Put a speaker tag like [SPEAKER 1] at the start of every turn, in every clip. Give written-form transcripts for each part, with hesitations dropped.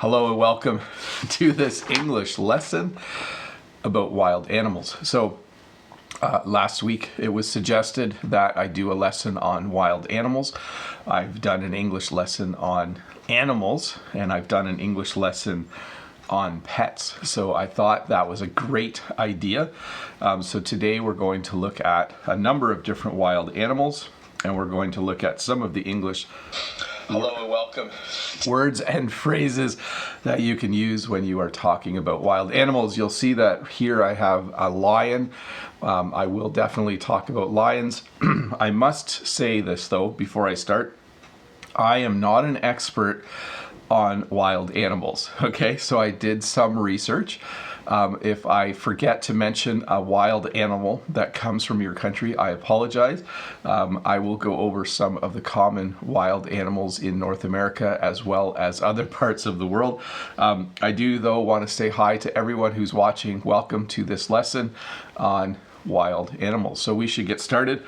[SPEAKER 1] Hello and welcome to this English lesson about wild animals. Last week it was suggested that I do a lesson on wild animals. I've done an English lesson on animals and I've done an English lesson on pets. So I thought that was a great idea. So today we're going to look at a number of different wild animals and we're going to look at some of the English
[SPEAKER 2] Hello and welcome.
[SPEAKER 1] words and phrases that you can use when you are talking about wild animals. You'll see that here I have a lion. I will definitely talk about lions. I must say this though before I start. I am not an expert on wild animals. Okay, so I did some research. If I forget to mention a wild animal that comes from your country, I apologize. I will go over some of the common wild animals in North America as well as other parts of the world. I do though want to say hi to everyone who's watching. Welcome to this lesson on wild animals. So we should get started.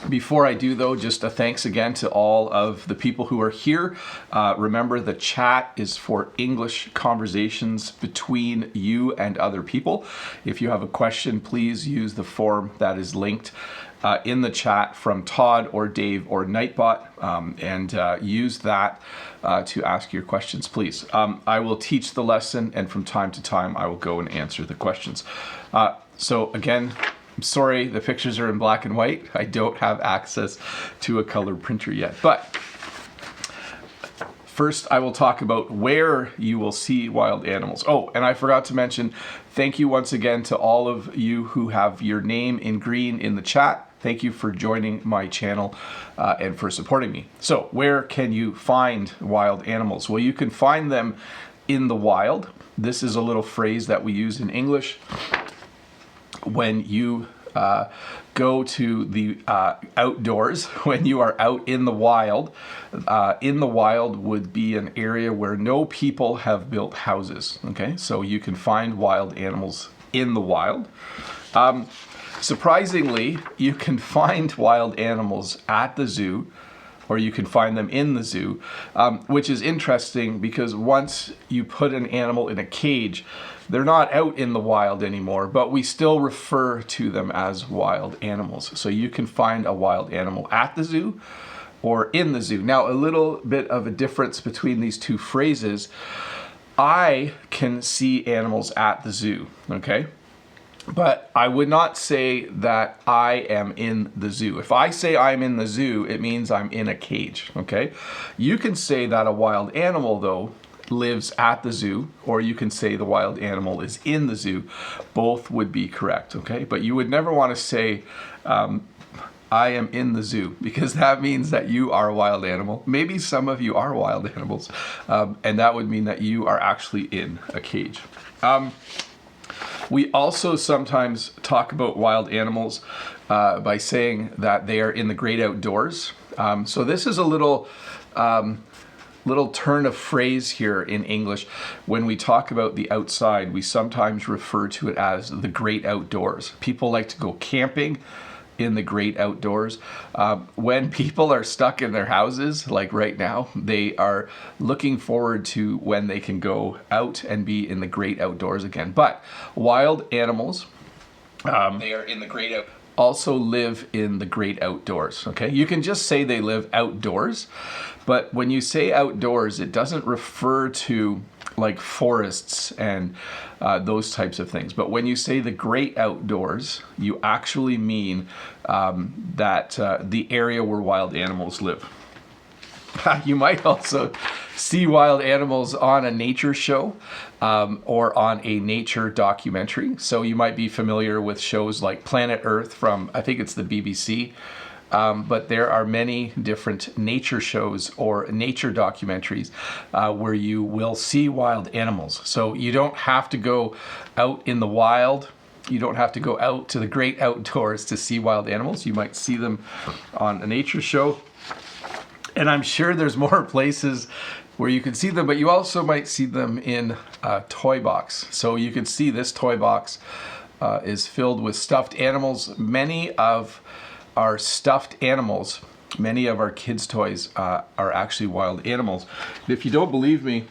[SPEAKER 1] Before I do though, just a thanks again to all of the people who are here. Remember, the chat is for English conversations between you and other people. If you have a question, please use the form that is linked in the chat from Todd or Dave or Nightbot, and use that to ask your questions, please. I will teach the lesson and from time to time I will go and answer the questions. So again, I'm sorry, the pictures are in black and white. I don't have access to a color printer yet. But first, I will talk about where you will see wild animals. Oh, and I forgot to mention, thank you once again to all of you who have your name in green in the chat. Thank you for joining my channel and for supporting me. So where can you find wild animals? Well, you can find them in the wild. This is a little phrase that we use in English. When you go to the outdoors, when you are out in the wild would be an area where no people have built houses. Okay, so you can find wild animals in the wild. Surprisingly, you can find wild animals at the zoo, or you can find them in the zoo, which is interesting because once you put an animal in a cage, they're not out in the wild anymore, but we still refer to them as wild animals. So you can find a wild animal at the zoo or in the zoo. Now, a little bit of a difference between these two phrases. I can see animals at the zoo, okay? But I would not say that I am in the zoo. If I say I'm in the zoo, it means I'm in a cage, okay? You can say that a wild animal, though, lives at the zoo, or you can say the wild animal is in the zoo. Both would be correct, okay? But you would never want to say, I am in the zoo, because that means that you are a wild animal. Maybe some of you are wild animals, and that would mean that you are actually in a cage. We also sometimes talk about wild animals by saying that they are in the great outdoors. So this is a little turn of phrase here in English. When we talk about the outside, we sometimes refer to it as the great outdoors. People like to go camping in the great outdoors. When people are stuck in their houses, like right now, they are looking forward to when they can go out and be in the great outdoors again. But wild animals,
[SPEAKER 2] They are in the great out.
[SPEAKER 1] also live in the great outdoors, okay? You can just say they live outdoors, but when you say outdoors, it doesn't refer to like forests and those types of things. But when you say the great outdoors, you actually mean that the area where wild animals live. You might also see wild animals on a nature show or on a nature documentary. So you might be familiar with shows like Planet Earth from, I think it's the BBC. But there are many different nature shows or nature documentaries where you will see wild animals. So you don't have to go out in the wild. You don't have to go out to the great outdoors to see wild animals. You might see them on a nature show. And I'm sure there's more places where you can see them, but you also might see them in a toy box. So you can see this toy box is filled with stuffed animals. Many of our stuffed animals, many of our kids' toys are actually wild animals. If you don't believe me,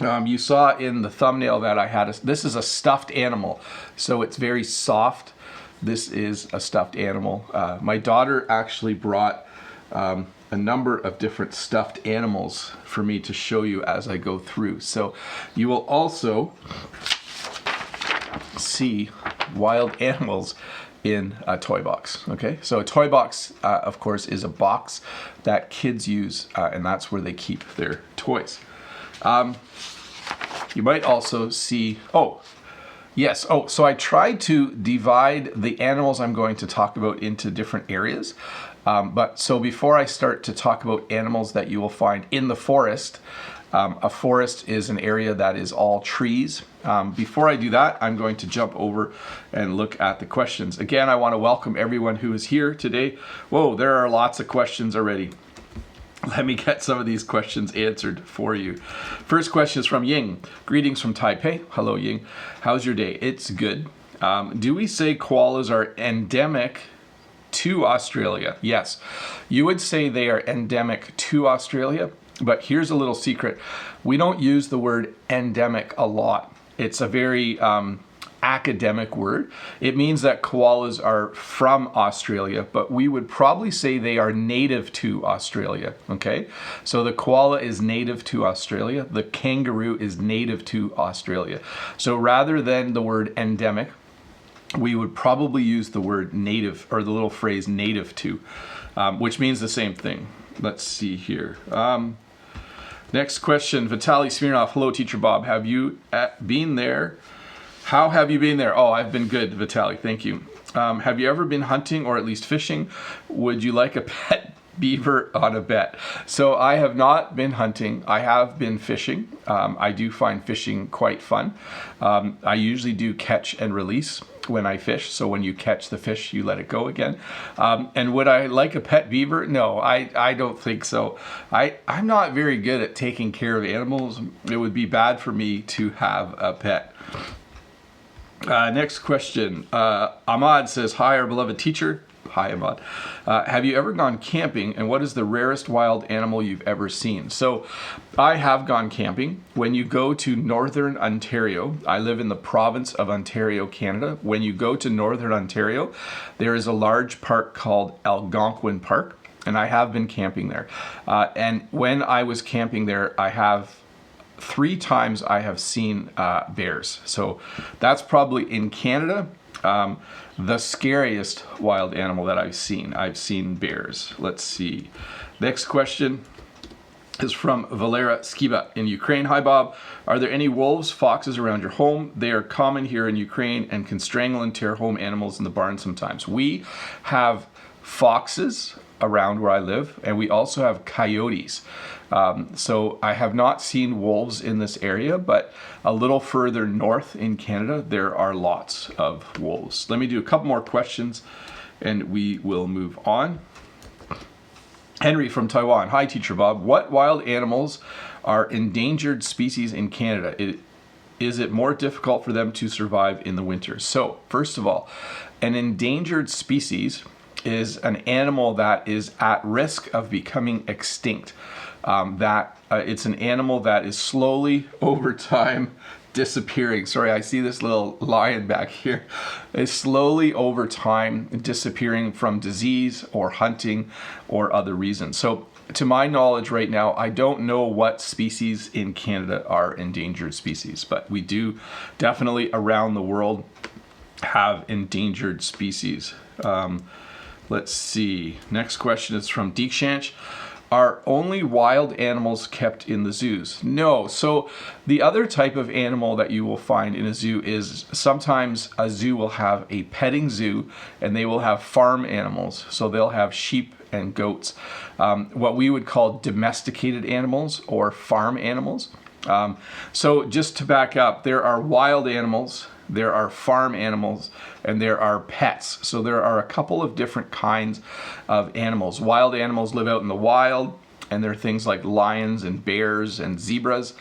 [SPEAKER 1] You saw in the thumbnail that I had, this is a stuffed animal, so it's very soft. This is a stuffed animal. My daughter actually brought a number of different stuffed animals for me to show you as I go through. So you will also see wild animals in a toy box. Okay, so a toy box, of course, is a box that kids use, and that's where they keep their toys. You might also see, yes. So I tried to divide the animals I'm going to talk about into different areas. So before I start to talk about animals that you will find in the forest, a forest is an area that is all trees. Before I do that, I'm going to jump over and look at the questions. Again, I want to welcome everyone who is here today. Whoa, there are lots of questions already. Let me get some of these questions answered for you. First question is from Ying. Greetings from Taipei. Hello, Ying. How's your day? It's good. Do we say koalas are endemic to Australia? Yes. You would say they are endemic to Australia, but here's a little secret. We don't use the word endemic a lot. It's a very academic word. It means that koalas are from Australia, but we would probably say they are native to Australia, okay? So the koala is native to Australia. The kangaroo is native to Australia. So rather than the word endemic, we would probably use the word native, or the little phrase native to, which means the same thing. Let's see here. Next question, Vitaly Smirnov. Hello, Teacher Bob. Have you been there? How have you been there? Oh, I've been good, Vitaly. Thank you. Have you ever been hunting or at least fishing? Would you like a pet beaver on a bet? So I have not been hunting. I have been fishing. I do find fishing quite fun. I usually do catch and release when I fish. So when you catch the fish, you let it go again. And would I like a pet beaver? No, I don't think so. I'm not very good at taking care of animals. It would be bad for me to have a pet. Next question. Ahmad says, hi, our beloved teacher. Hi, Ahmad. Have you ever gone camping, and what is the rarest wild animal you've ever seen? So I have gone camping. When you go to Northern Ontario, I live in the province of Ontario, Canada. When you go to Northern Ontario, there is a large park called Algonquin Park, and I have been camping there. And when I was camping there, I have 3 times I have seen bears. So that's probably in Canada the scariest wild animal that I've seen. I've seen bears. Let's see. Next question is from Valera Skiba in Ukraine. Hi, Bob. Are there any wolves, foxes around your home? They are common here in Ukraine and can strangle and tear home animals in the barn sometimes. We have foxes around where I live, and we also have coyotes. So I have not seen wolves in this area, but a little further north in Canada, there are lots of wolves. Let me do a couple more questions and we will move on. Henry from Taiwan. Hi, Teacher Bob. What wild animals are endangered species in Canada? Is it more difficult for them to survive in the winter? So, first of all, an endangered species is an animal that is at risk of becoming extinct. It's an animal that is slowly over time disappearing. Sorry, I see this little lion back here. It's slowly over time disappearing from disease or hunting or other reasons. So to my knowledge right now, I don't know what species in Canada are endangered species, but we do definitely around the world have endangered species. Let's see. Next question is from Deekshanch. Are only wild animals kept in the zoos? No. So the other type of animal that you will find in a zoo is sometimes a zoo will have a petting zoo and they will have farm animals. So they'll have sheep and goats, what we would call domesticated animals or farm animals. So just to back up, there are wild animals, there are farm animals, and there are pets. So there are a couple of different kinds of animals. Wild animals live out in the wild, and there are things like lions and bears and zebras.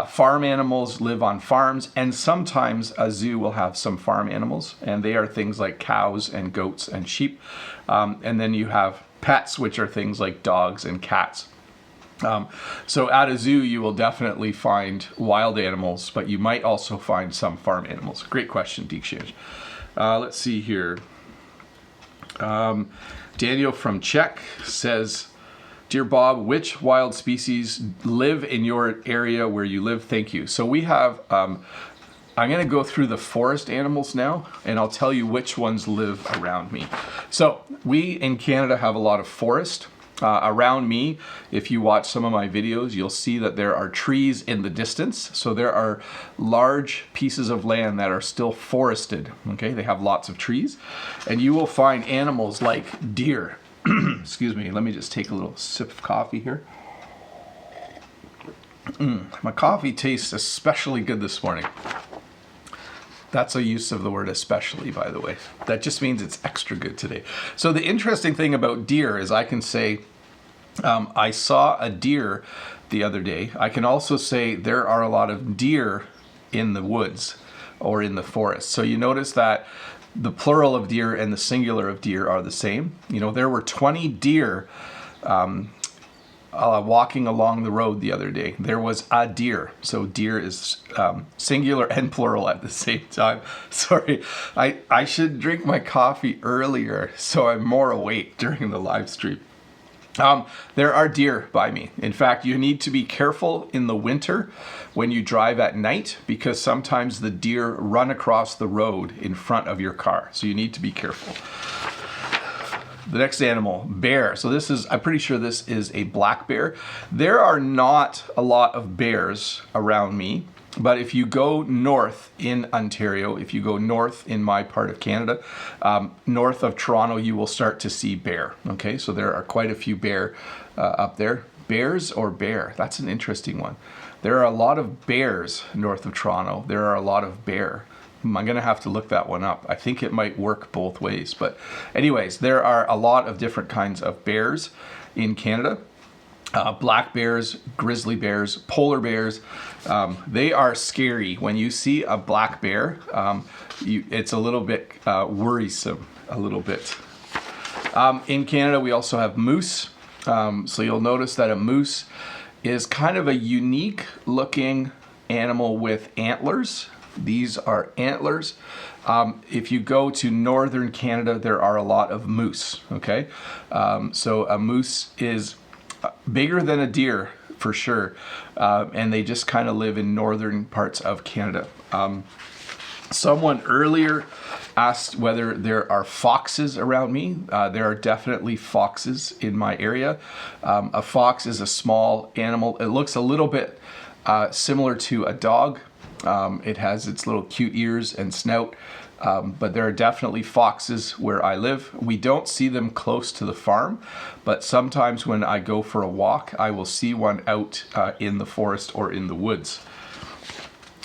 [SPEAKER 1] Farm animals live on farms, and sometimes a zoo will have some farm animals, and they are things like cows and goats and sheep. And then you have pets, which are things like dogs and cats. So at a zoo, you will definitely find wild animals, but you might also find some farm animals. Great question, Deekshanj. Let's see here. Daniel from Czech says, Dear Bob, which wild species live in your area where you live? Thank you. So we have, I'm going to go through the forest animals now, and I'll tell you which ones live around me. So we in Canada have a lot of forest. Around me, if you watch some of my videos, you'll see that there are trees in the distance. So there are large pieces of land that are still forested. Okay, they have lots of trees. And you will find animals like deer. Excuse me, let me just take a little sip of coffee here. My coffee tastes especially good this morning. That's a use of the word especially, by the way. That just means it's extra good today. So the interesting thing about deer is I can say, I saw a deer the other day. I can also say there are a lot of deer in the woods or in the forest. So you notice that the plural of deer and the singular of deer are the same. You know, there were 20 deer walking along the road the other day. There was a deer. So deer is singular and plural at the same time. Sorry, I should drink my coffee earlier so I'm more awake during the live stream. There are deer by me. In fact, you need to be careful in the winter when you drive at night because sometimes the deer run across the road in front of your car. So you need to be careful. The next animal, bear. So this is, I'm pretty sure this is a black bear. There are not a lot of bears around me, but if you go north in Ontario, if you go north in my part of Canada, north of Toronto, you will start to see bear. Okay, so there are quite a few bear up there. Bears or bear? That's an interesting one. There are a lot of bears north of Toronto. There are a lot of bear. I'm going to have to look that one up. I think it might work both ways. But anyways, there are a lot of different kinds of bears in Canada. Black bears, grizzly bears, polar bears. They are scary. When you see a black bear, it's a little bit worrisome, a little bit. In Canada, we also have moose. So you'll notice that a moose is kind of a unique looking animal with antlers. These are antlers. If you go to northern Canada, there are a lot of moose, okay? So a moose is bigger than a deer for sure, and they just kind of live in northern parts of Canada. Someone earlier asked whether there are foxes around me. There are definitely foxes in my area. A fox is a small animal. It looks a little bit similar to a dog. It has its little cute ears and snout, but there are definitely foxes where I live. We don't see them close to the farm, but sometimes when I go for a walk, I will see one out in the forest or in the woods.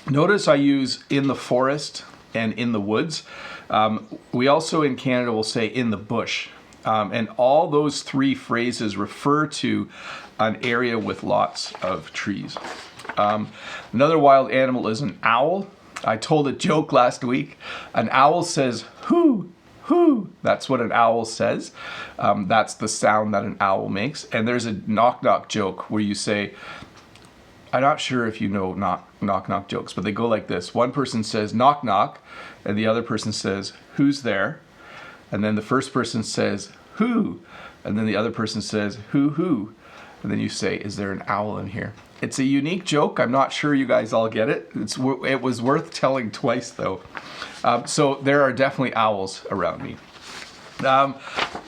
[SPEAKER 1] Notice I use in the forest and in the woods. We also in Canada will say in the bush. And all those three phrases refer to an area with lots of trees. Another wild animal is an owl. I told a joke last week. An owl says, hoo, hoo. That's what an owl says. That's the sound that an owl makes. And there's a knock-knock joke where you say, I'm not sure if you know knock-knock jokes, but they go like this. One person says, knock, knock, and the other person says, who's there? And then the first person says, who? And then the other person says, who? And then you say, is there an owl in here? It's a unique joke. I'm not sure you guys all get it. It was worth telling twice, though. So there are definitely owls around me.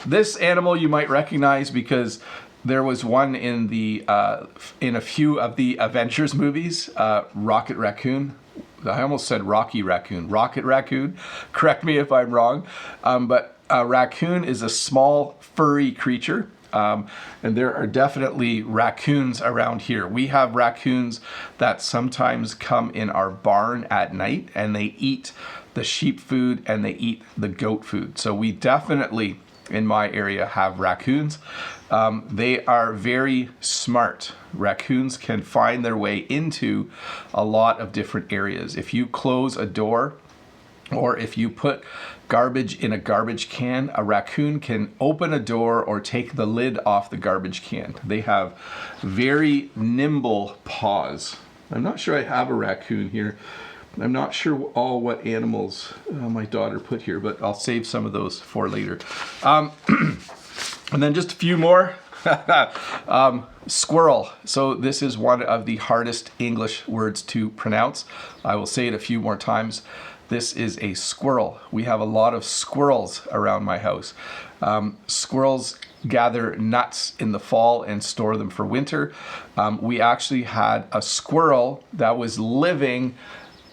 [SPEAKER 1] This animal you might recognize because there was one in a few of the Avengers movies, Rocket Raccoon. I almost said Rocky Raccoon. Rocket Raccoon. Correct me if I'm wrong. But a raccoon is a small, furry creature. And there are definitely raccoons around here. We have raccoons that sometimes come in our barn at night and they eat the sheep food and they eat the goat food. So we definitely, in my area, have raccoons. They are very smart. Raccoons can find their way into a lot of different areas. If you close a door or if you put garbage in a garbage can, a raccoon can open a door or take the lid off the garbage can. They have very nimble paws. I'm not sure I have a raccoon here. I'm not sure what animals my daughter put here, but I'll save some of those for later. And then just a few more. Squirrel. So this is one of the hardest English words to pronounce. I will say it a few more times. This is a squirrel. We have a lot of squirrels around my house. Squirrels gather nuts in the fall and store them for winter. We actually had a squirrel that was living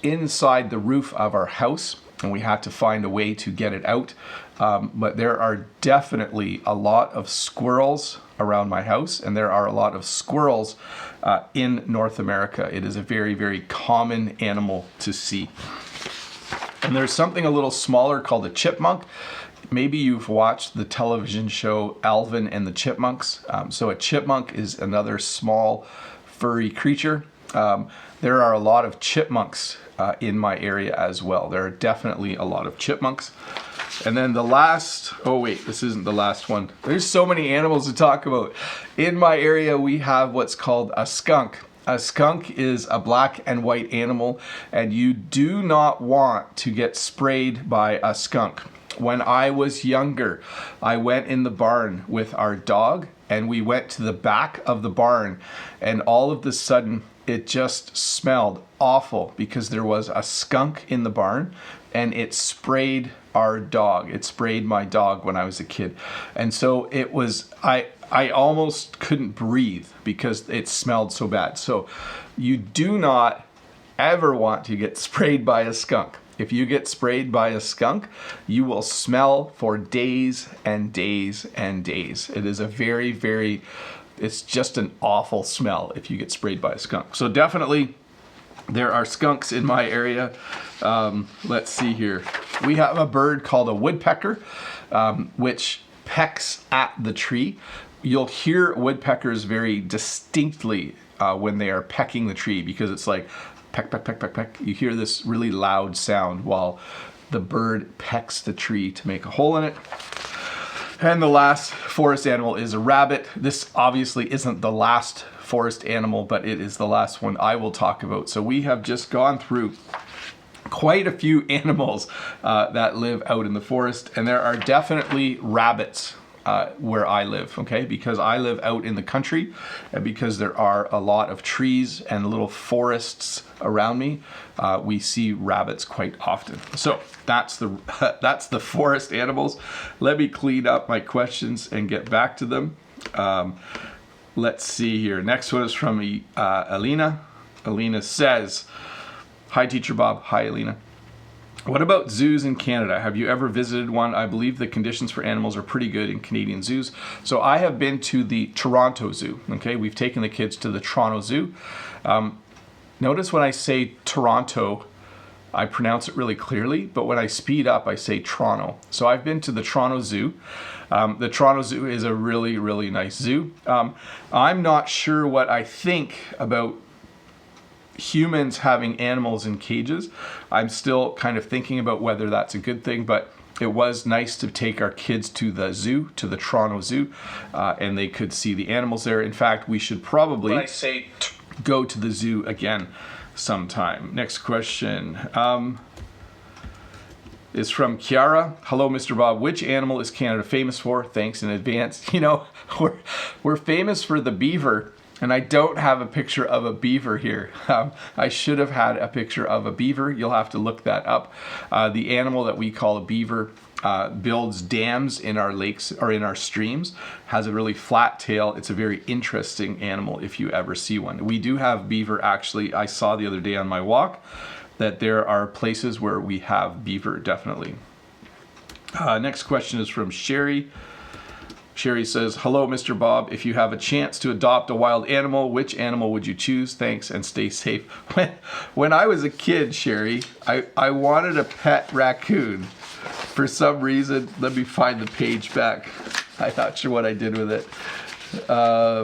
[SPEAKER 1] inside the roof of our house, and we had to find a way to get it out. But there are definitely a lot of squirrels around my house, and there are a lot of squirrels in North America. It is a very, very common animal to see. And there's something a little smaller called a chipmunk. Maybe you've watched the television show Alvin and the Chipmunks. So a chipmunk is another small furry creature. There are a lot of chipmunks in my area as well. There are definitely a lot of chipmunks. And then the last, oh wait, this isn't the last one. There's so many animals to talk about. In my area, we have what's called a skunk. A skunk is a black and white animal, and you do not want to get sprayed by a skunk. When I was younger, I went in the barn with our dog, and we went to the back of the barn, and all of a sudden, it just smelled awful because there was a skunk in the barn, and it sprayed our dog. It sprayed my dog when I was a kid. And so it was, I almost couldn't breathe because it smelled so bad. So you do not ever want to get sprayed by a skunk. If you get sprayed by a skunk, you will smell for days and days and days. It is a very, very, it's just an awful smell if you get sprayed by a skunk. So definitely there are skunks in my area. Let's see here. We have a bird called a woodpecker, which pecks at the tree. You'll hear woodpeckers very distinctly when they are pecking the tree because it's like peck, peck, peck, peck, peck. You hear this really loud sound while the bird pecks the tree to make a hole in it. And the last forest animal is a rabbit. This obviously isn't the last forest animal, but it is the last one I will talk about. So we have just gone through quite a few animals that live out in the forest, and there are definitely rabbits where I live, okay? Because I live out in the country, and because there are a lot of trees and little forests around me, we see rabbits quite often. So that's the forest animals. Let me clean up my questions and get back to them. Let's see here. Next one is from Alina. Alina says, "Hi, Teacher Bob." Hi, Alina. "What about zoos in Canada? Have you ever visited one? I believe the conditions for animals are pretty good in Canadian zoos." So I have been to the Toronto Zoo. Okay, we've taken the kids to the Toronto Zoo. Notice when I say Toronto, I pronounce it really clearly, but when I speed up, I say Toronto. So I've been to the Toronto Zoo. The Toronto Zoo is a really, really nice zoo. I'm not sure what I think about humans having animals in cages. I'm still kind of thinking about whether that's a good thing, but it was nice to take our kids to the zoo, to the Toronto Zoo, and they could see the animals there. In fact, we should probably go to the zoo again sometime. Next question is from Kiara. "Hello, Mr. Bob. Which animal is Canada famous for? Thanks in advance." You know, we're famous for the beaver, and I don't have a picture of a beaver here. I should have had a picture of a beaver. You'll have to look that up. The animal that we call a beaver builds dams in our lakes or in our streams, has a really flat tail. It's a very interesting animal if you ever see one. We do have beaver, actually. I saw the other day on my walk that there are places where we have beaver, definitely. Next question is from Sherry. Sherry says, "Hello, Mr. Bob. If you have a chance to adopt a wild animal, which animal would you choose? Thanks and stay safe." When I was a kid, Sherry, I wanted a pet raccoon. For some reason, let me find the page back. I'm not sure what I did with it.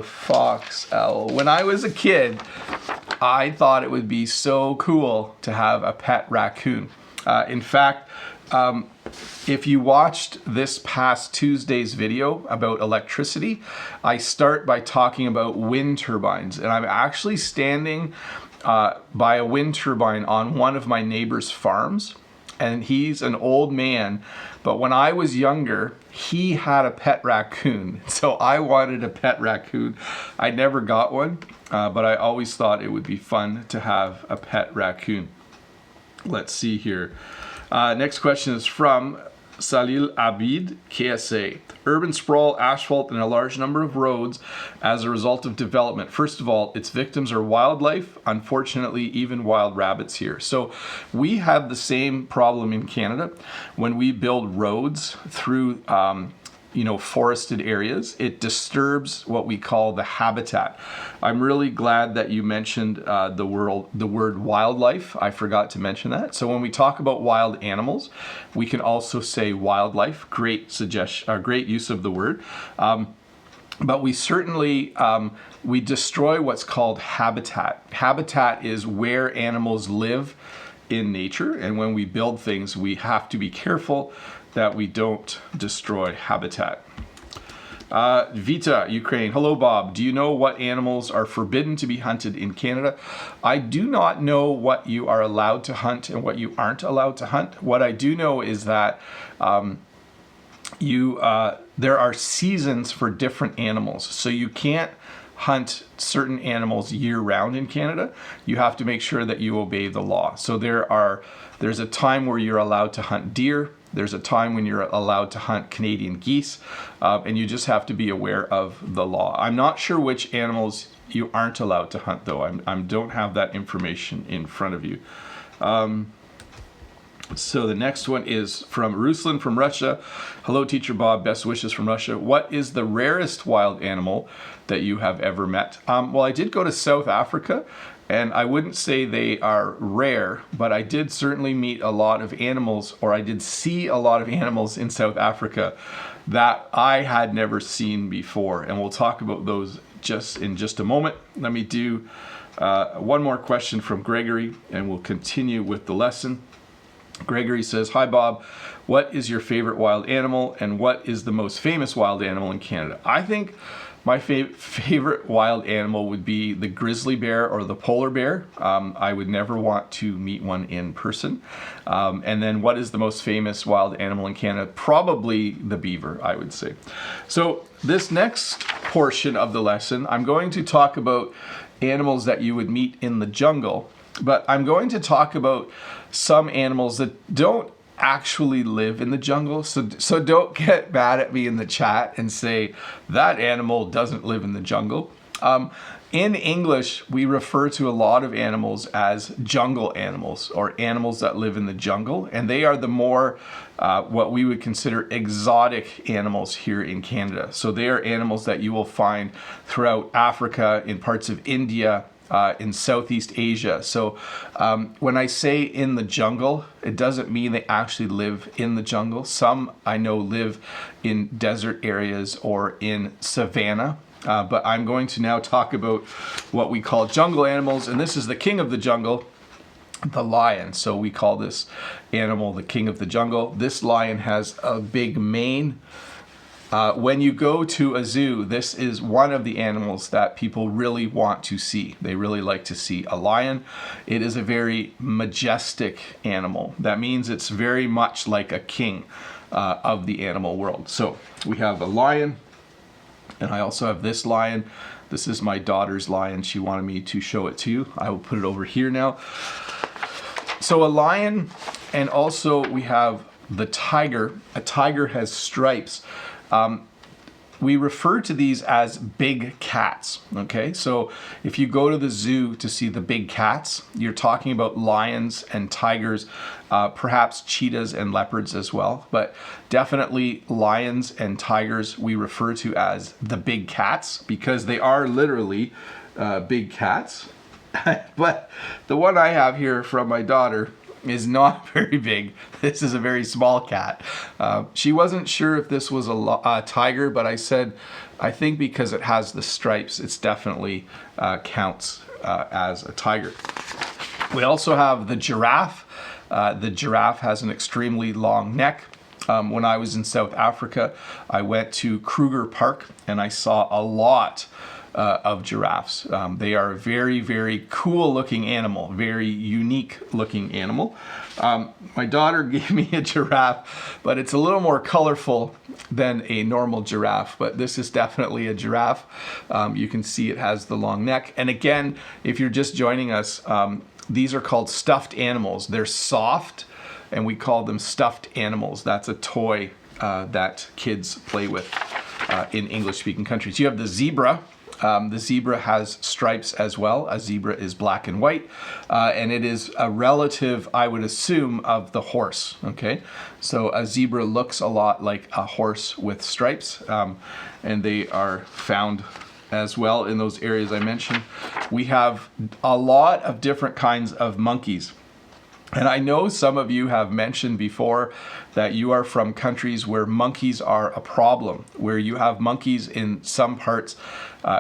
[SPEAKER 1] Fox, owl. When I was a kid, I thought it would be so cool to have a pet raccoon. In fact, if you watched this past Tuesday's video about electricity, I start by talking about wind turbines. And I'm actually standing by a wind turbine on one of my neighbor's farms. And he's an old man, but when I was younger, he had a pet raccoon. So I wanted a pet raccoon. I never got one, but I always thought it would be fun to have a pet raccoon. Let's see here. Next question is from Salil Abid, KSA. Urban sprawl, asphalt, and a large number of roads as a result of development. First of all, its victims are wildlife, unfortunately, even wild rabbits here. So we have the same problem in Canada. When we build roads through forested areas, it disturbs what we call the habitat. I'm really glad that you mentioned the word wildlife. I forgot to mention that. So when we talk about wild animals, we can also say wildlife. Great suggestion, great use of the word. But we certainly we destroy what's called habitat. Habitat is where animals live in nature, and when we build things, we have to be careful that we don't destroy habitat. Vita, Ukraine. Hello, Bob. Do you know what animals are forbidden to be hunted in Canada? I do not know what you are allowed to hunt and what you aren't allowed to hunt. What I do know is that there are seasons for different animals. So you can't hunt certain animals year-round in Canada. You have to make sure that you obey the law. So there's a time where you're allowed to hunt deer. There's a time when you're allowed to hunt Canadian geese, and you just have to be aware of the law. I'm not sure which animals you aren't allowed to hunt, though. I don't have that information in front of you. So the next one is from Ruslan from Russia. Hello, Teacher Bob. Best wishes from Russia. What is the rarest wild animal that you have ever met? Well, I did go to South Africa, and I wouldn't say they are rare, but I did certainly meet a lot of animals, or I did see a lot of animals in South Africa that I had never seen before. And we'll talk about those in just a moment. Let me do one more question from Gregory, and we'll continue with the lesson. Gregory says, hi, Bob. What is your favorite wild animal, and what is the most famous wild animal in Canada? I think my favorite wild animal would be the grizzly bear or the polar bear. I would never want to meet one in person. And then what is the most famous wild animal in Canada? Probably the beaver, I would say. So this next portion of the lesson, I'm going to talk about animals that you would meet in the jungle, but I'm going to talk about some animals that don't actually live in the jungle. So don't get mad at me in the chat and say that animal doesn't live in the jungle. In English, we refer to a lot of animals as jungle animals, or animals that live in the jungle, and they are the more what we would consider exotic animals here in Canada. So they are animals that you will find throughout Africa, in parts of India, in Southeast Asia. So when I say in the jungle, it doesn't mean they actually live in the jungle. Some I know live in desert areas or in savanna. But I'm going to now talk about what we call jungle animals, and this is the king of the jungle, the lion. So we call this animal the king of the jungle. This lion has a big mane. When you go to a zoo, this is one of the animals that people really want to see. They really like to see a lion. It is a very majestic animal. That means it's very much like a king of the animal world. So we have a lion, and I also have this lion. This is my daughter's lion. She wanted me to show it to you. I will put it over here now. So a lion, and also we have the tiger. A tiger has stripes. We refer to these as big cats, okay? So if you go to the zoo to see the big cats, you're talking about lions and tigers, perhaps cheetahs and leopards as well, but definitely lions and tigers we refer to as the big cats because they are literally big cats. But the one I have here from my daughter is not very big. This is a very small cat. She wasn't sure if this was a tiger, but I said, I think because it has the stripes, it's definitely counts as a tiger. We also have the giraffe. The giraffe has an extremely long neck. When I was in South Africa, I went to Kruger Park and I saw a lot of giraffes. They are a very, very cool looking animal, very unique looking animal. My daughter gave me a giraffe, but it's a little more colorful than a normal giraffe, but this is definitely a giraffe. You can see it has the long neck. And again, if you're just joining us, these are called stuffed animals. They're soft, and we call them stuffed animals. That's a toy that kids play with in English-speaking countries. You have the zebra. The zebra has stripes as well. A zebra is black and white, and it is a relative, I would assume, of the horse. Okay, so a zebra looks a lot like a horse with stripes, and they are found as well in those areas I mentioned. We have a lot of different kinds of monkeys. And I know some of you have mentioned before that you are from countries where monkeys are a problem, where you have monkeys in some parts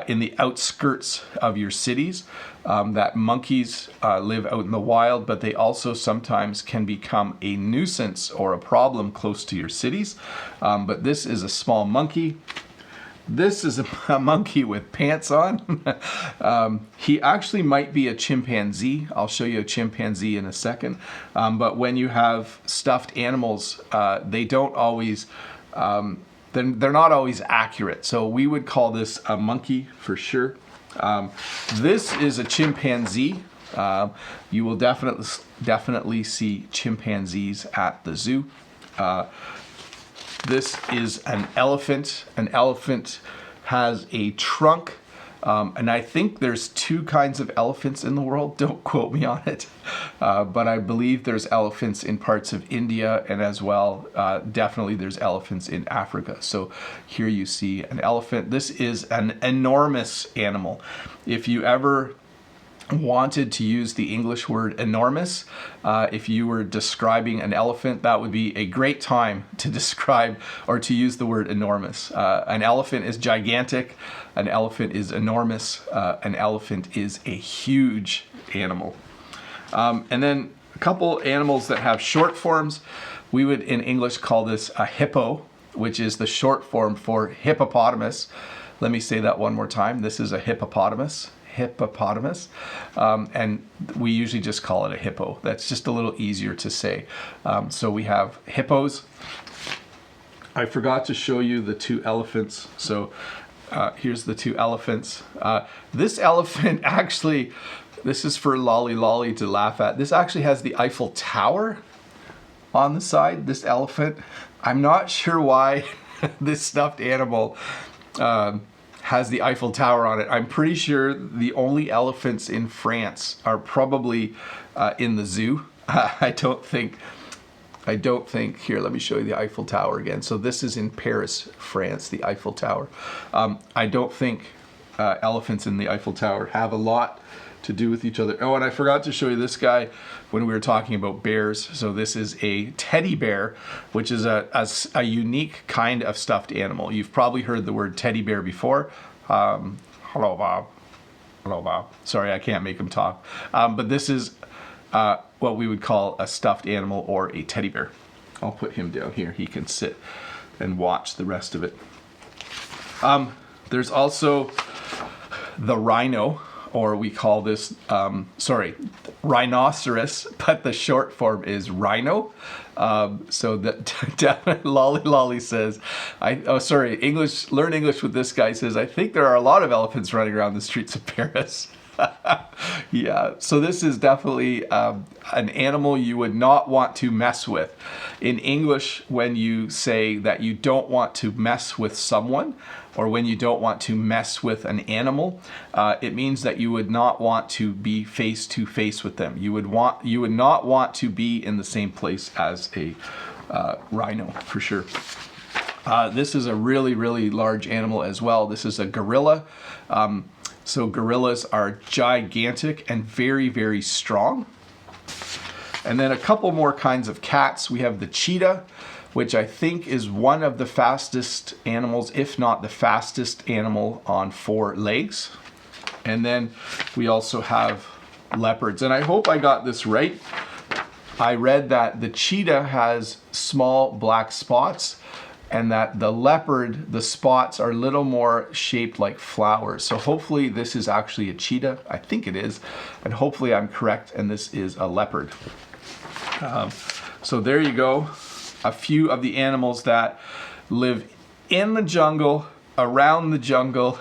[SPEAKER 1] in the outskirts of your cities, that monkeys live out in the wild, but they also sometimes can become a nuisance or a problem close to your cities. But this is a small monkey. This is a monkey with pants on. He actually might be a chimpanzee. I'll show you a chimpanzee in a second. But when you have stuffed animals, they don't always, they're not always accurate. So we would call this a monkey for sure. This is a chimpanzee. You will definitely see chimpanzees at the zoo. This is an elephant. An elephant has a trunk, and I think there's two kinds of elephants in the world. Don't quote me on it, but I believe there's elephants in parts of India, and as well, definitely there's elephants in Africa. So here you see an elephant. This is an enormous animal. If you ever wanted to use the English word enormous, if you were describing an elephant, that would be a great time to describe or to use the word enormous. An elephant is gigantic, an elephant is enormous, an elephant is a huge animal. And then a couple animals that have short forms, we would in English call this a hippo, which is the short form for hippopotamus. Let me say that one more time. This is a hippopotamus. And we usually just call it a hippo. That's just a little easier to say. So we have hippos. I forgot to show you the two elephants. So here's the two elephants. This elephant actually, this is for Lolly Lolly to laugh at. This actually has the Eiffel Tower on the side, this elephant. I'm not sure why this stuffed animal has the Eiffel Tower on it. I'm pretty sure the only elephants in France are probably in the zoo. I don't think, here, let me show you the Eiffel Tower again. So this is in Paris, France, the Eiffel Tower. I don't think elephants in the Eiffel Tower have a lot to do with each other. Oh, and I forgot to show you this guy when we were talking about bears. So this is a teddy bear, which is a unique kind of stuffed animal. You've probably heard the word teddy bear before. Hello, Bob. Hello, Bob. Sorry, I can't make him talk. But this is what we would call a stuffed animal or a teddy bear. I'll put him down here. He can sit and watch the rest of it. There's also the rhino, or we call this, rhinoceros, but the short form is rhino. So that Lolly Lolly says, Learn English with this guy says, I think there are a lot of elephants running around the streets of Paris. Yeah, so this is definitely an animal you would not want to mess with. In English, when you say that you don't want to mess with someone, or when you don't want to mess with an animal, it means that you would not want to be face to face with them. You would not want to be in the same place as a rhino, for sure. This is a really, really large animal as well. This is a gorilla. So gorillas are gigantic and very, very strong. And then a couple more kinds of cats. We have the cheetah, which I think is one of the fastest animals, if not the fastest animal on 4 legs. And then we also have leopards. And I hope I got this right. I read that the cheetah has small black spots, and that the leopard, the spots are a little more shaped like flowers. So hopefully this is actually a cheetah. I think it is. And hopefully I'm correct and this is a leopard. So there you go. A few of the animals that live in the jungle, around the jungle,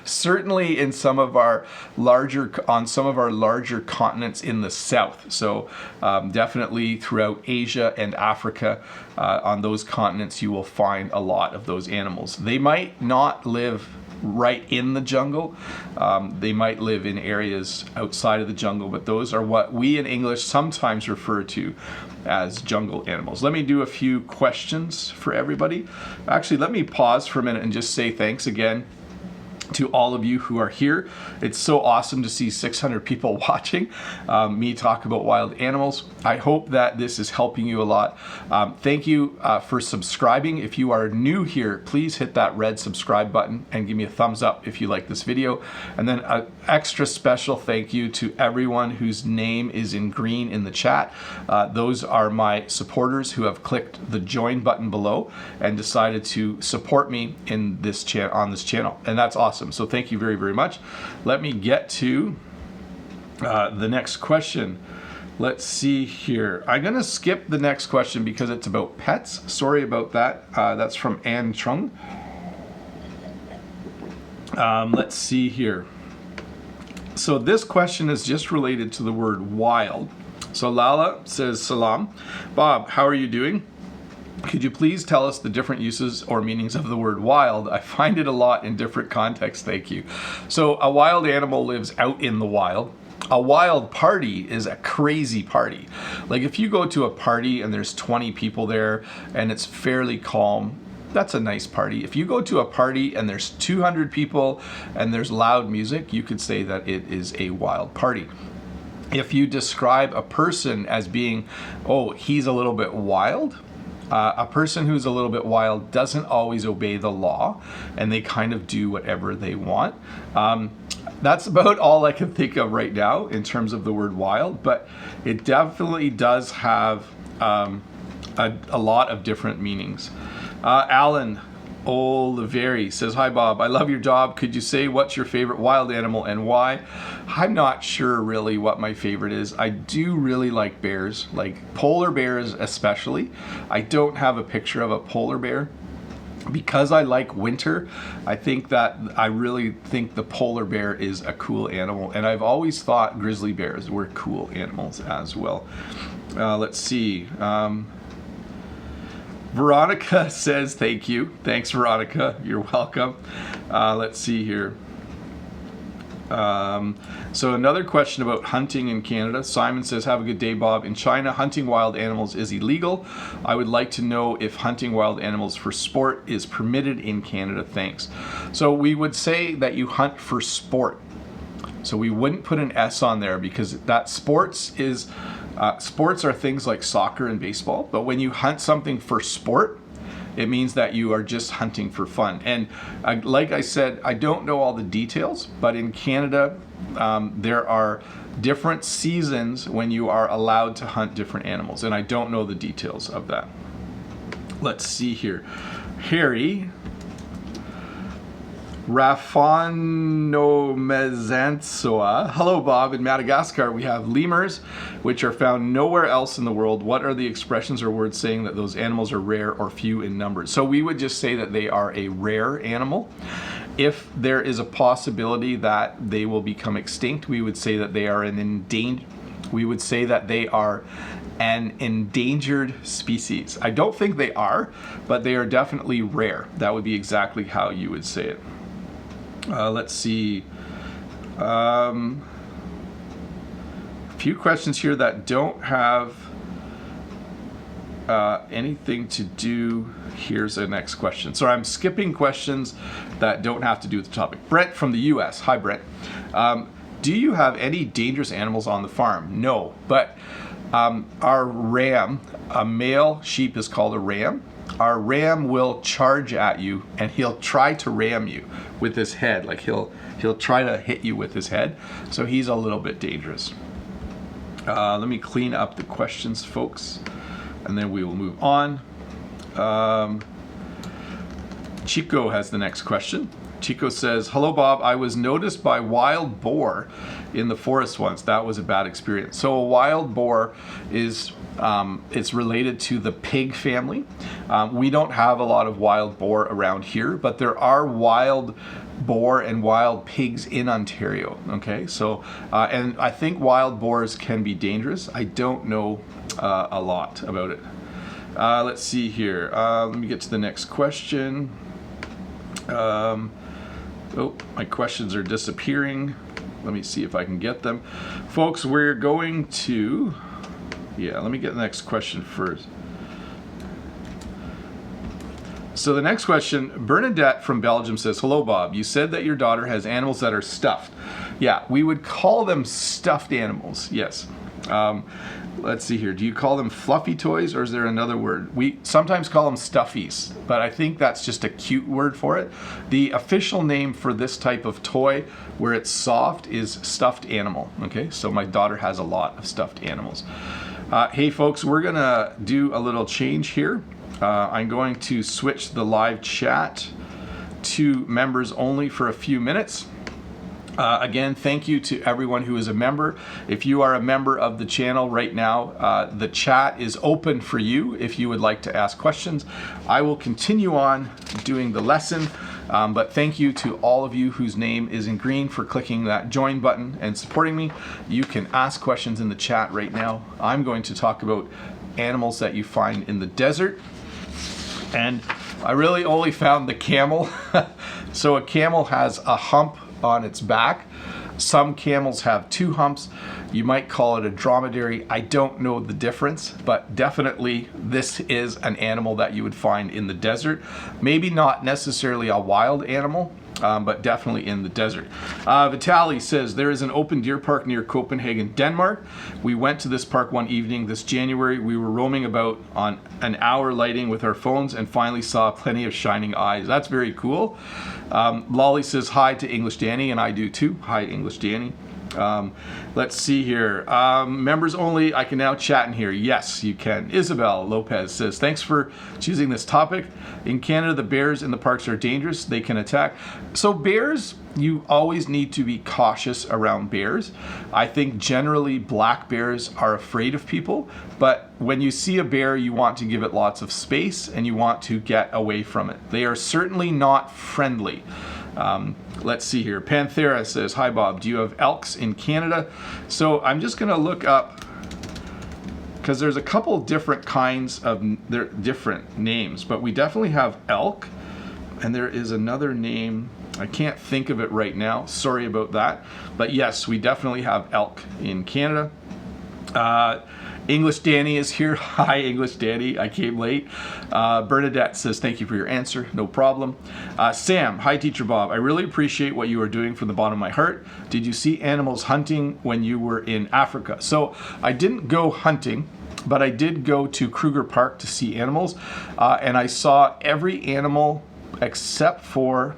[SPEAKER 1] certainly in some of our larger continents in the south. So definitely throughout Asia and Africa, on those continents you will find a lot of those animals. They might not live right in the jungle. They might live in areas outside of the jungle, but those are what we in English sometimes refer to as jungle animals. Let me do a few questions for everybody. Actually, let me pause for a minute and just say thanks again to all of you who are here. It's so awesome to see 600 people watching me talk about wild animals. I hope that this is helping you a lot. Thank you for subscribing. If you are new here, please hit that red subscribe button and give me a thumbs up if you like this video. And then an extra special thank you to everyone whose name is in green in the chat. Those are my supporters who have clicked the join button below and decided to support me in this on this channel. And that's awesome. So thank you very, very much. Let me get to the next question. Let's see here. I'm going to skip the next question because it's about pets. Sorry about that. That's from Ann Chung. Let's see here. So this question is just related to the word wild. So Lala says, Salam. Bob, how are you doing? Could you please tell us the different uses or meanings of the word wild? I find it a lot in different contexts, thank you. So a wild animal lives out in the wild. A wild party is a crazy party. Like if you go to a party and there's 20 people there and it's fairly calm, that's a nice party. If you go to a party and there's 200 people and there's loud music, you could say that it is a wild party. If you describe a person as being, oh, he's a little bit wild, a person who's a little bit wild doesn't always obey the law and they kind of do whatever they want. That's about all I can think of right now in terms of the word wild, but it definitely does have a lot of different meanings. Alan Oliveri says, hi Bob, I love your job. Could you say what's your favorite wild animal and why? I'm not sure really what my favorite is. I do really like bears, like polar bears especially. I don't have a picture of a polar bear. Because I like winter, I really think the polar bear is a cool animal. And I've always thought grizzly bears were cool animals as well. Let's see. Veronica says thank you. Thanks, Veronica. You're welcome. Let's see here. So another question about hunting in Canada. Simon says, have a good day, Bob. In China, hunting wild animals is illegal. I would like to know if hunting wild animals for sport is permitted in Canada. Thanks. So we would say that you hunt for sport. So we wouldn't put an S on there because that sports are things like soccer and baseball. But when you hunt something for sport, it means that you are just hunting for fun. And like I said, I don't know all the details, but in Canada, there are different seasons when you are allowed to hunt different animals. And I don't know the details of that. Let's see here. Harry Rafanomezantsoa. Hello, Bob. In Madagascar, we have lemurs, which are found nowhere else in the world. What are the expressions or words saying that those animals are rare or few in numbers? So we would just say that they are a rare animal. If there is a possibility that they will become extinct, we would say that they are an endangered species. I don't think they are, but they are definitely rare. That would be exactly how you would say it. Let's see. A few questions here that don't have anything to do. Here's the next question. So I'm skipping questions that don't have to do with the topic. Brent from the US. Hi, Brent. Do you have any dangerous animals on the farm? No, but our ram, a male sheep is called a ram. Our ram will charge at you and he'll try to ram you with his head. Like he'll try to hit you with his head. So he's a little bit dangerous. Let me clean up the questions, folks, and then we will move on. Chico has the next question. Chico says, hello, Bob. I was noticed by wild boar in the forest once. That was a bad experience. So a wild boar is, it's related to the pig family. We don't have a lot of wild boar around here, but there are wild boar and wild pigs in Ontario. Okay, so, and I think wild boars can be dangerous. I don't know a lot about it. Let's see here. Let me get to the next question. Oh, my questions are disappearing. Let me see if I can get them. Folks, we're going to, let me get the next question first. So the next question, Bernadette from Belgium says, hello, Bob. You said that your daughter has animals that are stuffed. Yeah, we would call them stuffed animals, yes. Let's see here. Do you call them fluffy toys, or is there another word? We sometimes call them stuffies, but I think that's just a cute word for it. The official name for this type of toy where it's soft is stuffed animal. Okay, so my daughter has a lot of stuffed animals. Hey folks, we're gonna do a little change here. I'm going to switch the live chat to members only for a few minutes. Again, thank you to everyone who is a member. If you are a member of the channel right now, the chat is open for you if you would like to ask questions. I will continue on doing the lesson, but thank you to all of you whose name is in green for clicking that join button and supporting me. You can ask questions in the chat right now. I'm going to talk about animals that you find in the desert. And I really only found the camel. So a camel has a hump on its back. Some camels have two humps. You might call it a dromedary. I don't know the difference, but definitely this is an animal that you would find in the desert. Maybe not necessarily a wild animal, but definitely in the desert. Vitaly says, there is an open deer park near Copenhagen, Denmark. We went to this park one evening this January. We were roaming about on an hour lighting with our phones and finally saw plenty of shining eyes. That's very cool. Lolly says, hi to English Danny, and I do too. Hi, English Danny. Let's see here. Members only, I can now chat in here. Yes, you can. Isabel Lopez says, thanks for choosing this topic. In Canada, the bears in the parks are dangerous. They can attack. So bears, you always need to be cautious around bears. I think generally black bears are afraid of people, but when you see a bear, you want to give it lots of space and you want to get away from it. They are certainly not friendly. Let's see here. Panthera says, hi Bob, do you have elks in Canada? So I'm just going to look up, because there's a couple different kinds of, they're different names, but we definitely have elk, and there is another name, I can't think of it right now, sorry about that, but yes, we definitely have elk in Canada. English Danny is here. Hi, English Danny. I came late. Bernadette says, thank you for your answer. No problem. Sam, hi, Teacher Bob. I really appreciate what you are doing from the bottom of my heart. Did you see animals hunting when you were in Africa? So I didn't go hunting, but I did go to Kruger Park to see animals. And I saw every animal except for,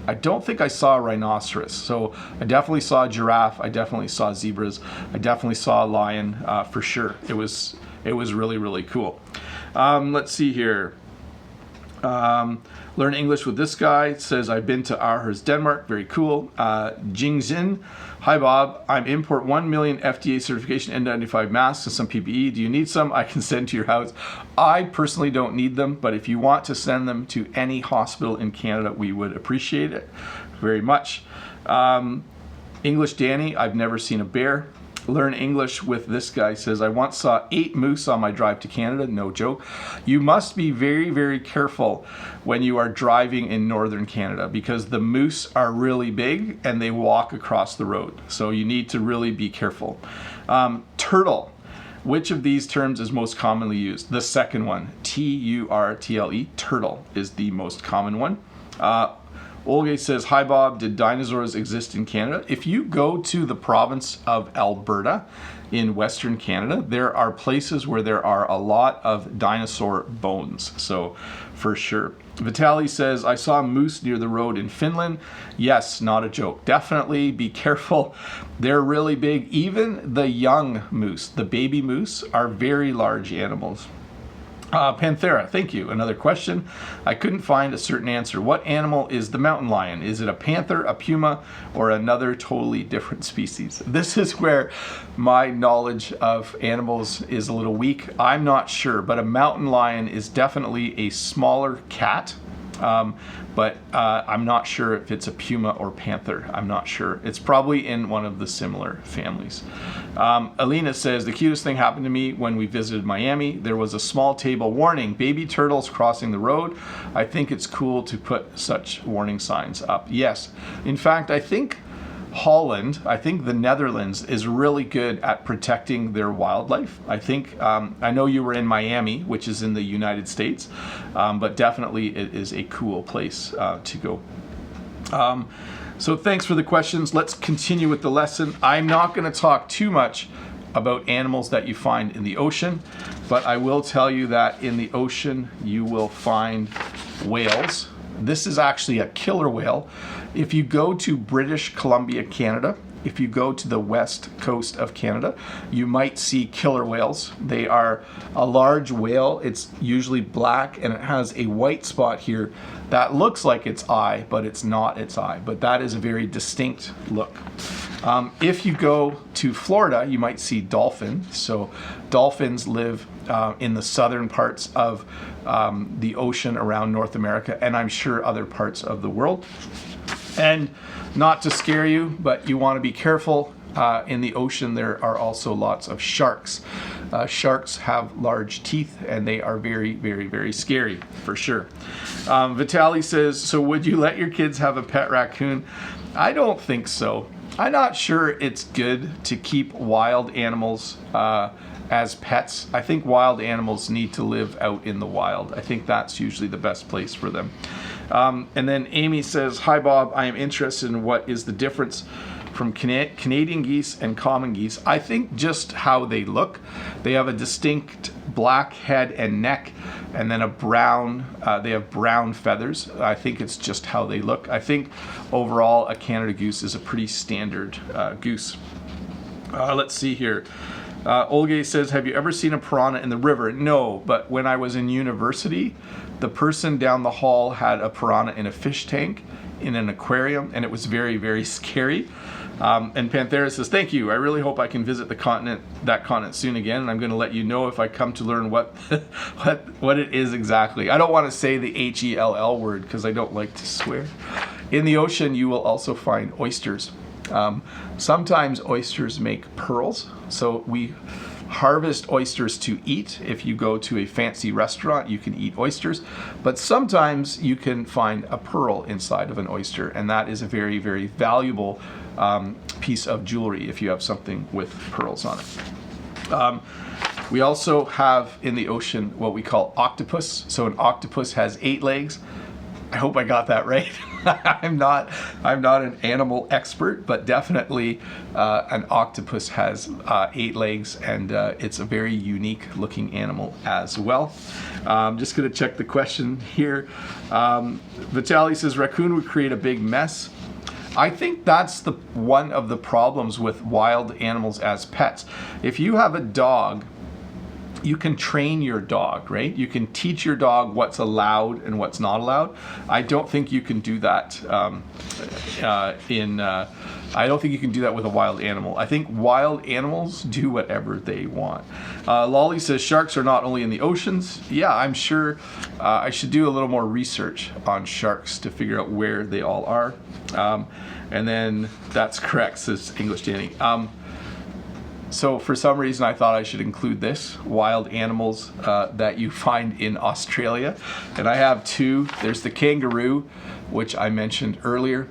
[SPEAKER 1] I don't think I saw a rhinoceros. So I definitely saw a giraffe. I definitely saw zebras. I definitely saw a lion for sure. It was really, really cool. Let's see here. Learn English with this guy. It says, I've been to Aarhus, Denmark. Very cool. Jingzin. Hi, Bob. I'm import 1 million FDA certification N95 masks and some PPE. Do you need some? I can send to your house. I personally don't need them, but if you want to send them to any hospital in Canada, we would appreciate it very much. English Danny, I've never seen a bear. Learn English with this guy says, I once saw 8 moose on my drive to Canada. No joke. You must be very, very careful when you are driving in northern Canada because the moose are really big and they walk across the road. So you need to really be careful. Turtle. Which of these terms is most commonly used? The second one, T-U-R-T-L-E, turtle is the most common one. Olga says, hi Bob, did dinosaurs exist in Canada? If you go to the province of Alberta in Western Canada, there are places where there are a lot of dinosaur bones. So for sure. Vitali says, I saw a moose near the road in Finland. Yes, not a joke. Definitely be careful. They're really big. Even the young moose, the baby moose, are very large animals. Panthera, thank you. Another question. I couldn't find a certain answer. What animal is the mountain lion? Is it a panther, a puma, or another totally different species? This is where my knowledge of animals is a little weak. I'm not sure, but a mountain lion is definitely a smaller cat. But I'm not sure if it's a puma or panther. I'm not sure. It's probably in one of the similar families. Alina says, the cutest thing happened to me when we visited Miami. There was a small table warning, baby turtles crossing the road. I think it's cool to put such warning signs up. Yes. In fact, I think Holland, I think the Netherlands is really good at protecting their wildlife. I think, I know you were in Miami, which is in the United States, but definitely it is a cool place to go. So thanks for the questions. Let's continue with the lesson. I'm not going to talk too much about animals that you find in the ocean, but I will tell you that in the ocean you will find whales. This is actually a killer whale. If you go to British Columbia, Canada, if you go to the west coast of Canada, you might see killer whales. They are a large whale. It's usually black and it has a white spot here that looks like its eye, but it's not its eye. But that is a very distinct look. If you go to Florida, you might see dolphins. So dolphins live in the southern parts of the ocean around North America, and I'm sure other parts of the world. And not to scare you, but you want to be careful. In the ocean, there are also lots of sharks. Sharks have large teeth, and they are very, very, very scary, for sure. Vitali says, so would you let your kids have a pet raccoon? I don't think so. I'm not sure it's good to keep wild animals as pets. I think wild animals need to live out in the wild. I think that's usually the best place for them. And then Amy says, hi Bob, I am interested in what is the difference from Canadian geese and common geese. I think just how they look. They have a distinct black head and neck, and then a brown, they have brown feathers. I think it's just how they look. I think overall a Canada goose is a pretty standard goose. Let's see here. Olga says, have you ever seen a piranha in the river? No, but when I was in university, the person down the hall had a piranha in a fish tank in an aquarium, and it was very, very scary. And Panthera says, thank you. I really hope I can visit that continent soon again, and I'm going to let you know if I come to learn what it is exactly. I don't want to say the H-E-L-L word because I don't like to swear. In the ocean, you will also find oysters. Sometimes oysters make pearls, so we harvest oysters to eat. If you go to a fancy restaurant, you can eat oysters, but sometimes you can find a pearl inside of an oyster, and that is a very, very valuable piece of jewelry if you have something with pearls on it. We also have in the ocean what we call octopus. So an octopus has 8 legs. I hope I got that right. I'm not an animal expert, but definitely an octopus has 8 legs, and it's a very unique looking animal as well. I'm just going to check the question here. Vitali says, raccoon would create a big mess. I think that's one of the problems with wild animals as pets. If you have a dog, you can train your dog, right? You can teach your dog what's allowed and what's not allowed. I don't think you can do that I don't think you can do that with a wild animal. I think wild animals do whatever they want. Lolly says sharks are not only in the oceans. Yeah, I'm sure I should do a little more research on sharks to figure out where they all are. And then that's correct, says English Danny. So for some reason I thought I should include this, wild animals that you find in Australia. And I have 2. There's the kangaroo, which I mentioned earlier.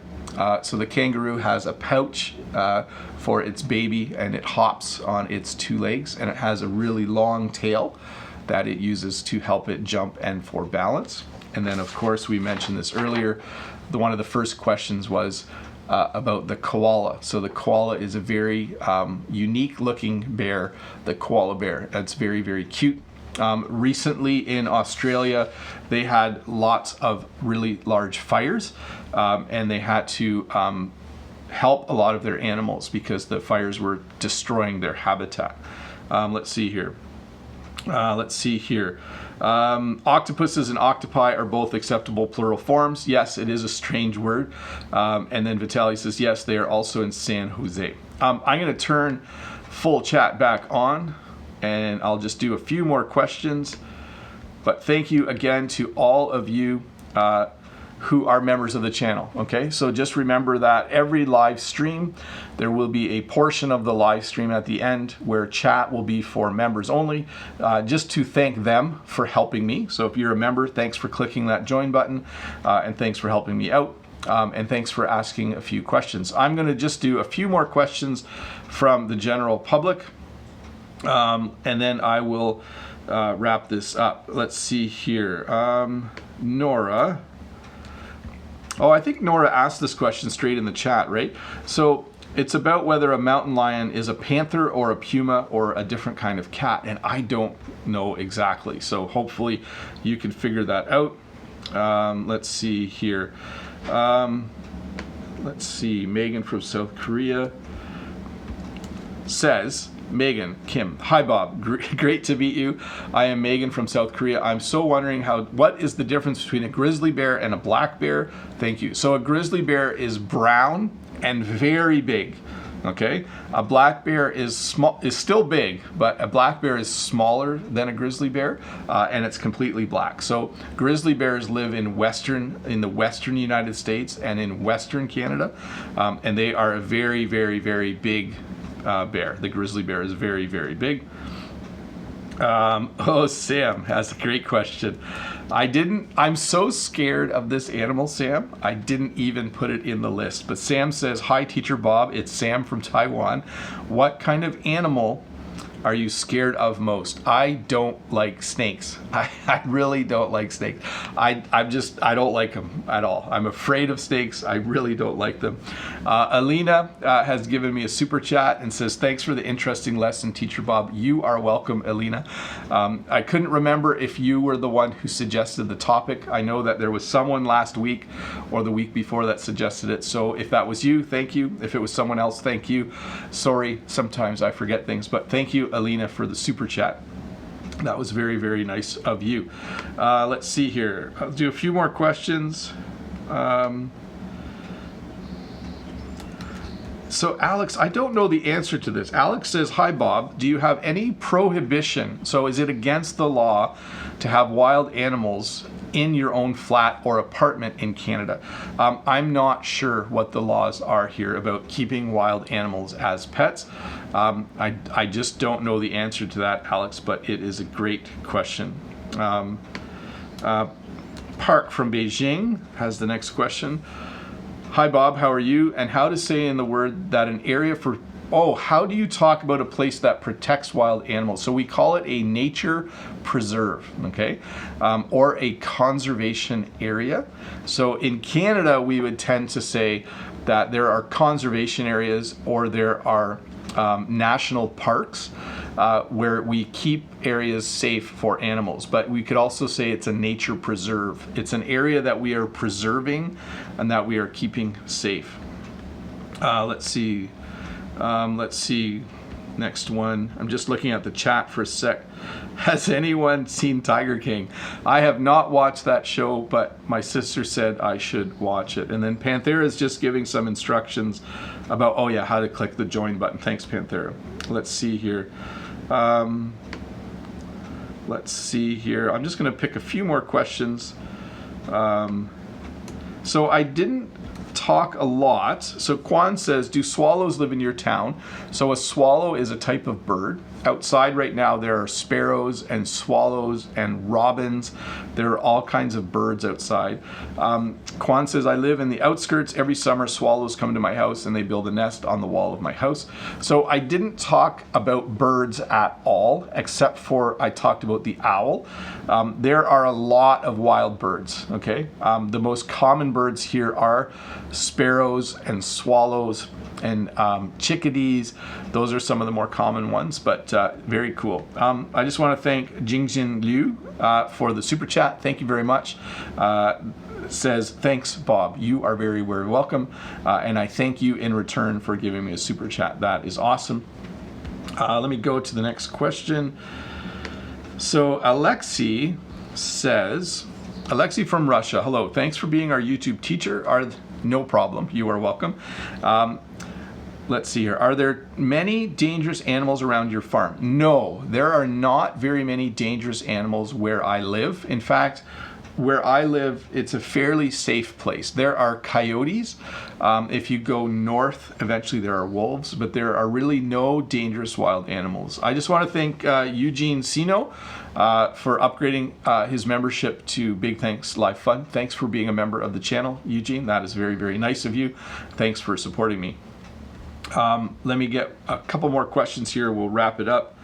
[SPEAKER 1] So the kangaroo has a pouch for its baby, and it hops on its 2 legs, and it has a really long tail that it uses to help it jump and for balance. And then of course we mentioned this earlier, one of the first questions was about the koala. So the koala is a very unique looking bear, the koala bear. It's very, very cute. Recently in Australia, they had lots of really large fires, and they had to help a lot of their animals because the fires were destroying their habitat. Let's see here. Octopuses and octopi are both acceptable plural forms. Yes, it is a strange word. And then Vitaly says, yes, they are also in San Jose. I'm going to turn full chat back on, and I'll just do a few more questions. But thank you again to all of you who are members of the channel. Okay, so just remember that every live stream, there will be a portion of the live stream at the end where chat will be for members only, just to thank them for helping me. So if you're a member, thanks for clicking that join button, and thanks for helping me out, and thanks for asking a few questions. I'm going to just do a few more questions from the general public, and then I will wrap this up. Let's see here. Nora. Oh, I think Nora asked this question straight in the chat, right? So it's about whether a mountain lion is a panther or a puma or a different kind of cat, and I don't know exactly. So hopefully you can figure that out. Let's see here. Let's see. Megan from South Korea says, Megan, Kim, hi Bob, great to meet you. I am Megan from South Korea. I'm so wondering what is the difference between a grizzly bear and a black bear? Thank you. So a grizzly bear is brown and very big. Okay, a black bear is still big, but a black bear is smaller than a grizzly bear, and it's completely black. So grizzly bears live in the western United States and in western Canada, and they are a very, very, very big bear. The grizzly bear is very, very big. Sam has a great question. I'm so scared of this animal, Sam, I didn't even put it in the list. But Sam says, hi, Teacher Bob, it's Sam from Taiwan. What kind of animal are you scared of most? I don't like snakes. I really don't like snakes. I don't like them at all. I'm afraid of snakes. I really don't like them. Alina has given me a super chat and says, thanks for the interesting lesson, Teacher Bob. You are welcome, Alina. I couldn't remember if you were the one who suggested the topic. I know that there was someone last week or the week before that suggested it. So if that was you, thank you. If it was someone else, thank you. Sorry, sometimes I forget things, but thank you, Alina, for the super chat. That was very, very nice of you. Let's see here. I'll do a few more questions. So Alex, I don't know the answer to this. Alex says, hi Bob, do you have any prohibition? So is it against the law to have wild animals in your own flat or apartment in Canada? I'm not sure what the laws are here about keeping wild animals as pets. I just don't know the answer to that, Alex, but it is a great question. Park from Beijing has the next question. Hi Bob, how are you? And how to say in the word that an area for, how do you talk about a place that protects wild animals? So we call it a nature preserve, okay? Or a conservation area. So in Canada, we would tend to say that there are conservation areas or there are national parks where we keep areas safe for animals, but we could also say it's a nature preserve. It's an area that we are preserving and that we are keeping safe. Let's see. Next one. I'm just looking at the chat for a sec. Has anyone seen Tiger King? I have not watched that show, but my sister said I should watch it. And then Panthera is just giving some instructions about, how to click the join button. Thanks, Panthera. Let's see here. I'm just going to pick a few more questions. So I didn't talk a lot. So Kwan says, do swallows live in your town? So a swallow is a type of bird. Outside right now there are sparrows and swallows and robins. There are all kinds of birds outside. Kwan says, I live in the outskirts. Every summer swallows come to my house and they build a nest on the wall of my house. So I didn't talk about birds at all, except for I talked about the owl. There are a lot of wild birds, okay? The most common birds here are sparrows and swallows and chickadees. Those are some of the more common ones, but very cool. I just want to thank Jingjin Liu for the super chat. Thank you very much. Says, thanks, Bob. You are very, very welcome. And I thank you in return for giving me a super chat. That is awesome. Let me go to the next question. So Alexei says, Alexei from Russia, hello, thanks for being our YouTube teacher. No problem, you are welcome. Let's see here. Are there many dangerous animals around your farm? No, there are not very many dangerous animals where I live. In fact, where I live, it's a fairly safe place. There are coyotes. If you go north, eventually there are wolves, but there are really no dangerous wild animals. I just want to thank Eugene Sino for upgrading his membership to Big Thanks Live Fun. Thanks for being a member of the channel, Eugene. That is very, very nice of you. Thanks for supporting me. Let me get a couple more questions here. We'll wrap it up.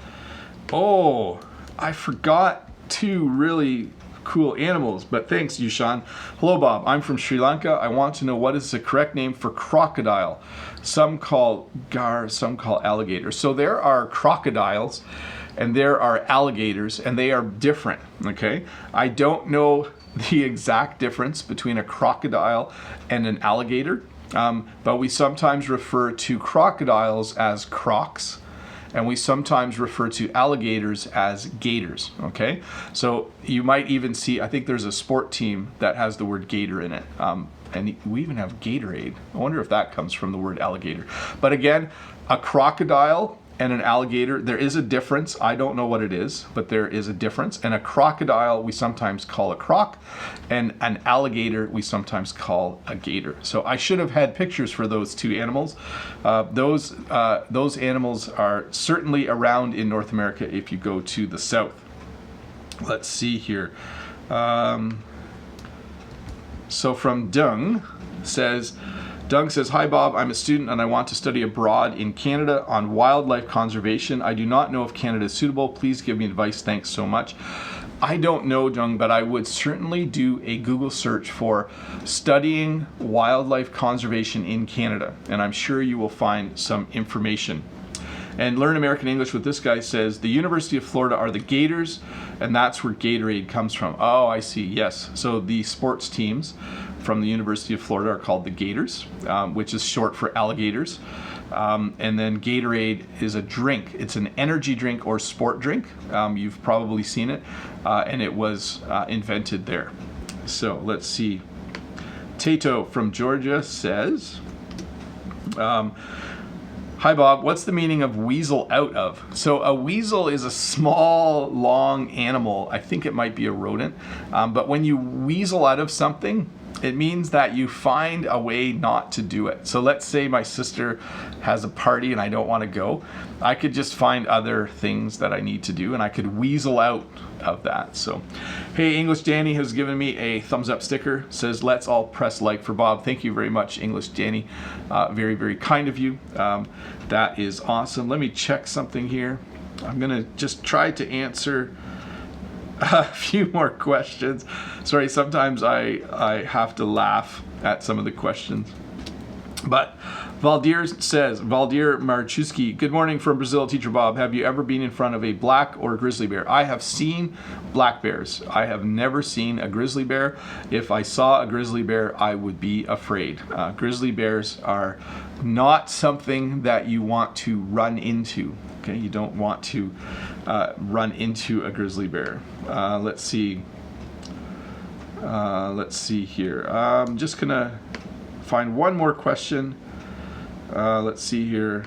[SPEAKER 1] Oh, I forgot two really cool animals, but thanks, Yushan. Hello, Bob. I'm from Sri Lanka. I want to know what is the correct name for crocodile. Some call gar, some call alligator. So there are crocodiles and there are alligators, and they are different, okay? I don't know the exact difference between a crocodile and an alligator, but we sometimes refer to crocodiles as crocs, and we sometimes refer to alligators as gators, okay? So you might even see, I think there's a sport team that has the word gator in it. And we even have Gatorade. I wonder if that comes from the word alligator. But again, a crocodile and an alligator, there is a difference. I don't know what it is, but there is a difference. And a crocodile we sometimes call a croc, and an alligator we sometimes call a gator. So I should have had pictures for those two animals. Those animals are certainly around in North America if you go to the south. Let's see here. So from Dung says, hi Bob, I'm a student and I want to study abroad in Canada on wildlife conservation. I do not know if Canada is suitable. Please give me advice. Thanks so much. I don't know, Dung, but I would certainly do a Google search for studying wildlife conservation in Canada, and I'm sure you will find some information. And Learn American English with this guy says, the University of Florida are the Gators, and that's where Gatorade comes from. Oh, I see, yes. So the sports teams from the University of Florida are called the Gators, which is short for alligators. And then Gatorade is a drink. It's an energy drink or sport drink. You've probably seen it, and it was invented there. So let's see. Tato from Georgia says, hi Bob, what's the meaning of weasel out of? So a weasel is a small, long animal. I think it might be a rodent. But when you weasel out of something, it means that you find a way not to do it. So let's say my sister has a party and I don't want to go. I could just find other things that I need to do and I could weasel out of that. So, hey, English Danny has given me a thumbs up sticker. Says, let's all press like for Bob. Thank you very much, English Danny. Very, very kind of you. That is awesome. Let me check something here. I'm going to just try to answer a few more questions. Sorry, sometimes I have to laugh at some of the questions. But Valdir says, Valdir Marchuski, good morning from Brazil, Teacher Bob. Have you ever been in front of a black or grizzly bear? I have seen black bears. I have never seen a grizzly bear. If I saw a grizzly bear, I would be afraid. Grizzly bears are not something that you want to run into. Okay, you don't want to run into a grizzly bear. Let's see. Let's see here. I'm just gonna find one more question. Let's see here.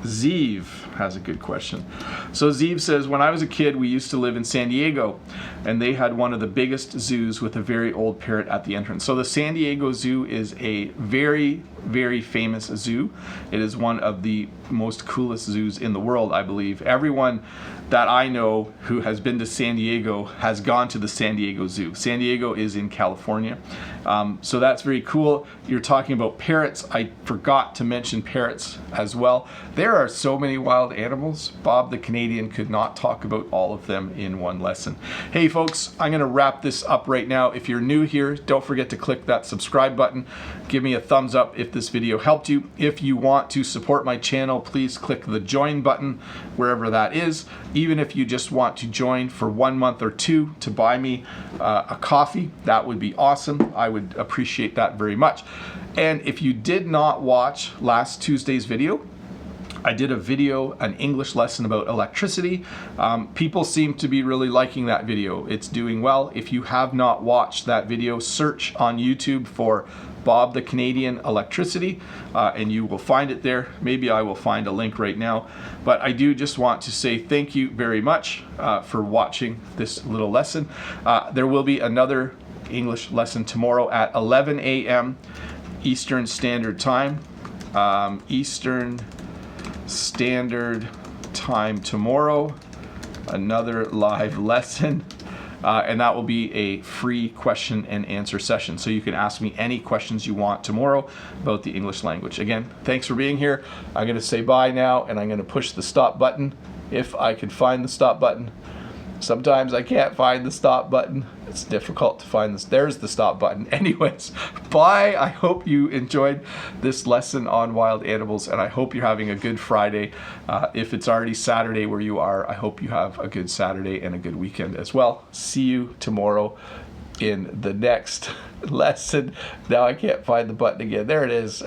[SPEAKER 1] Zeev has a good question. So Zeev says, when I was a kid, we used to live in San Diego, and they had one of the biggest zoos with a very old parrot at the entrance. So the San Diego Zoo is a very, very famous zoo. It is one of the most coolest zoos in the world, I believe. Everyone that I know who has been to San Diego has gone to the San Diego Zoo. San Diego is in California. So that's very cool. You're talking about parrots. I forgot to mention parrots as well. They're There are so many wild animals. Bob the Canadian could not talk about all of them in one lesson. Hey folks, I'm going to wrap this up right now. If you're new here, don't forget to click that subscribe button. Give me a thumbs up if this video helped you. If you want to support my channel, please click the join button wherever that is. Even if you just want to join for 1 month or 2 to buy me a coffee, that would be awesome. I would appreciate that very much. And if you did not watch last Tuesday's video, I did a video, an English lesson about electricity. People seem to be really liking that video. It's doing well. If you have not watched that video, search on YouTube for Bob the Canadian Electricity, and you will find it there. Maybe I will find a link right now. But I do just want to say thank you very much for watching this little lesson. There will be another English lesson tomorrow at 11 a.m. Eastern Standard Time. Eastern Standard Time tomorrow, another live lesson, and that will be a free question and answer session, so you can ask me any questions you want tomorrow about the English language. Again, thanks for being here. I'm going to say bye now, and I'm going to push the stop button if I can find the stop button. Sometimes I can't find the stop button. It's difficult to find this. There's the stop button. Anyways, bye. I hope you enjoyed this lesson on wild animals, and I hope you're having a good Friday. If it's already Saturday where you are, I hope you have a good Saturday and a good weekend as well. See you tomorrow in the next lesson. Now I can't find the button again. There it is.